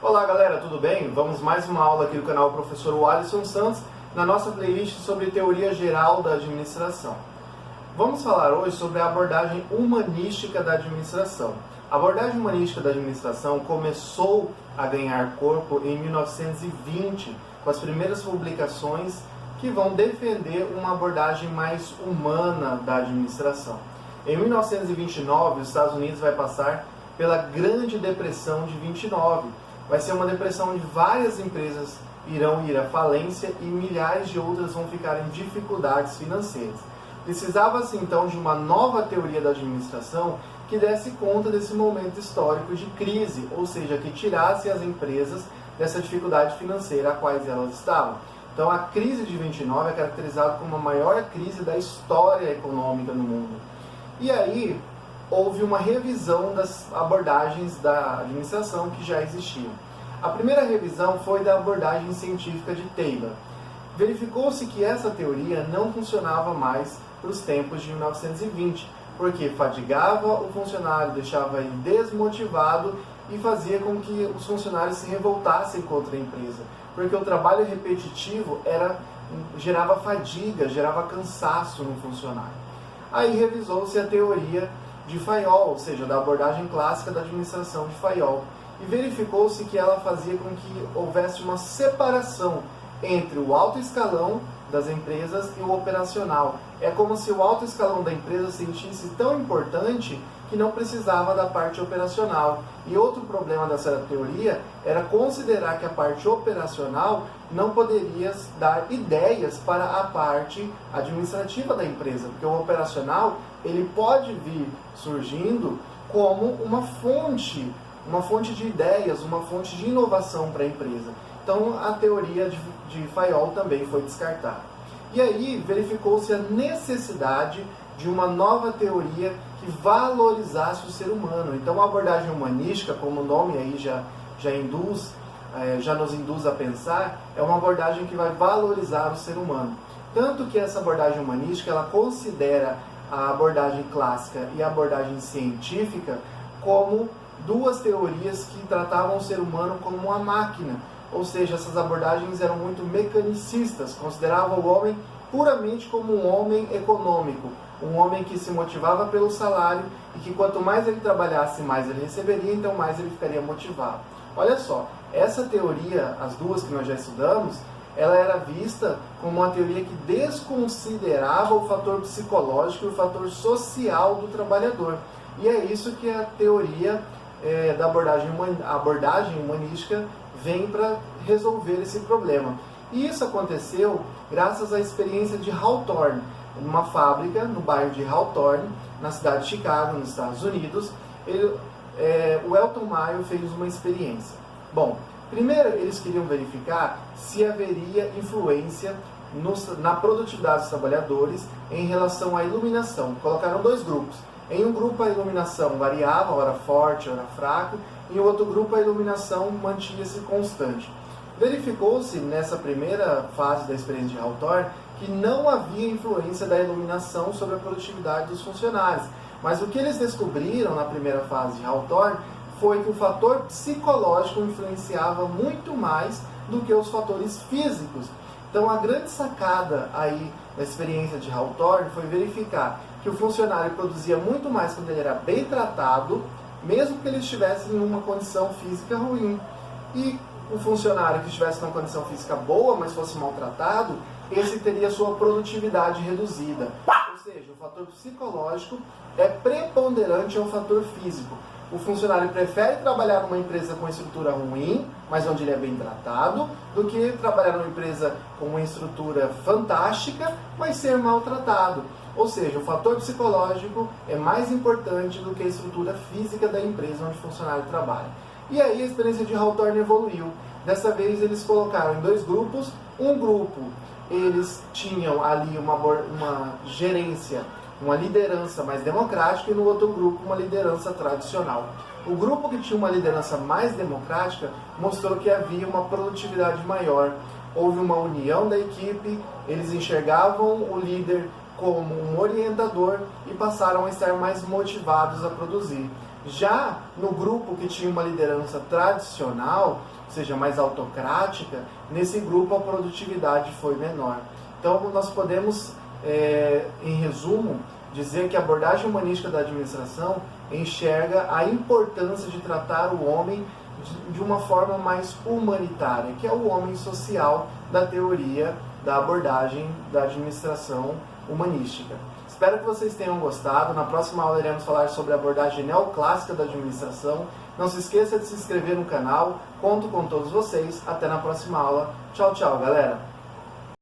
Olá galera, tudo bem? Vamos mais uma aula aqui do canal Professor Alisson Santos, na nossa playlist sobre teoria geral da administração. Vamos falar hoje sobre a abordagem humanística da administração. A abordagem humanística da administração começou a ganhar corpo em 1920, com as primeiras publicações que vão defender uma abordagem mais humana da administração. Em 1929, os Estados Unidos vai passar pela Grande Depressão de 29. Vai ser uma depressão onde várias empresas irão ir à falência e milhares de outras vão ficar em dificuldades financeiras. Precisava-se então de uma nova teoria da administração que desse conta desse momento histórico de crise, ou seja, que tirasse as empresas dessa dificuldade financeira a quais elas estavam. Então a crise de 29 é caracterizada como a maior crise da história econômica no mundo. E aí houve uma revisão das abordagens da administração que já existiam. A primeira revisão foi da abordagem científica de Taylor. Verificou-se que essa teoria não funcionava mais para os tempos de 1920, porque fadigava o funcionário, deixava ele desmotivado e fazia com que os funcionários se revoltassem contra a empresa, porque o trabalho repetitivo gerava fadiga, gerava cansaço no funcionário. Aí revisou-se a teoria de Fayol, ou seja, da abordagem clássica da administração de Fayol, e verificou-se que ela fazia com que houvesse uma separação entre o alto escalão das empresas e o operacional. É como se o alto escalão da empresa se sentisse tão importante que não precisava da parte operacional. E outro problema dessa teoria era considerar que a parte operacional não poderia dar ideias para a parte administrativa da empresa, porque o operacional ele pode vir surgindo como uma fonte de ideias, uma fonte de inovação para a empresa. Então a teoria de Fayol também foi descartada. E aí verificou-se a necessidade de uma nova teoria que valorizasse o ser humano. Então a abordagem humanística, como o nome aí já nos induz a pensar, é uma abordagem que vai valorizar o ser humano. Tanto que essa abordagem humanística ela considera a abordagem clássica e a abordagem científica como duas teorias que tratavam o ser humano como uma máquina. Ou seja, essas abordagens eram muito mecanicistas, consideravam o homem puramente como um homem econômico, um homem que se motivava pelo salário e que quanto mais ele trabalhasse, mais ele receberia, então mais ele ficaria motivado. Olha só, essa teoria, as duas que nós já estudamos, ela era vista como uma teoria que desconsiderava o fator psicológico e o fator social do trabalhador. E é isso que a teoria da abordagem humanística vem para resolver esse problema. E isso aconteceu graças à experiência de Hawthorne, numa fábrica no bairro de Hawthorne, na cidade de Chicago, nos Estados Unidos. O Elton Mayo fez uma experiência. Bom, primeiro eles queriam verificar se haveria influência na produtividade dos trabalhadores em relação à iluminação. Colocaram dois grupos. Em um grupo a iluminação variava, ora forte, ora fraco, e em outro grupo a iluminação mantinha-se constante. Verificou-se nessa primeira fase da experiência de Hawthorne que não havia influência da iluminação sobre a produtividade dos funcionários. Mas o que eles descobriram na primeira fase de Hawthorne foi que o fator psicológico influenciava muito mais do que os fatores físicos. Então a grande sacada aí da experiência de Hawthorne foi verificar que o funcionário produzia muito mais quando ele era bem tratado, mesmo que ele estivesse em uma condição física ruim. E o funcionário que estivesse numa condição física boa, mas fosse maltratado, esse teria sua produtividade reduzida. Ou seja, o fator psicológico é preponderante ao fator físico. O funcionário prefere trabalhar numa empresa com estrutura ruim, mas onde ele é bem tratado, do que trabalhar numa empresa com uma estrutura fantástica, mas ser maltratado. Ou seja, o fator psicológico é mais importante do que a estrutura física da empresa onde o funcionário trabalha. E aí a experiência de Hawthorne evoluiu. Dessa vez eles colocaram em dois grupos. Um grupo, eles tinham ali uma gerência, uma liderança mais democrática, e no outro grupo uma liderança tradicional. O grupo que tinha uma liderança mais democrática mostrou que havia uma produtividade maior. Houve uma união da equipe, eles enxergavam o líder como um orientador e passaram a estar mais motivados a produzir. Já no grupo que tinha uma liderança tradicional, ou seja, mais autocrática, nesse grupo a produtividade foi menor. Então nós podemos, em resumo, dizer que a abordagem humanística da administração enxerga a importância de tratar o homem de uma forma mais humanitária, que é o homem social da teoria da abordagem da administração humanística. Espero que vocês tenham gostado. Na próxima aula iremos falar sobre a abordagem neoclássica da administração. Não se esqueça de se inscrever no canal. Conto com todos vocês. Até na próxima aula. Tchau, tchau, galera!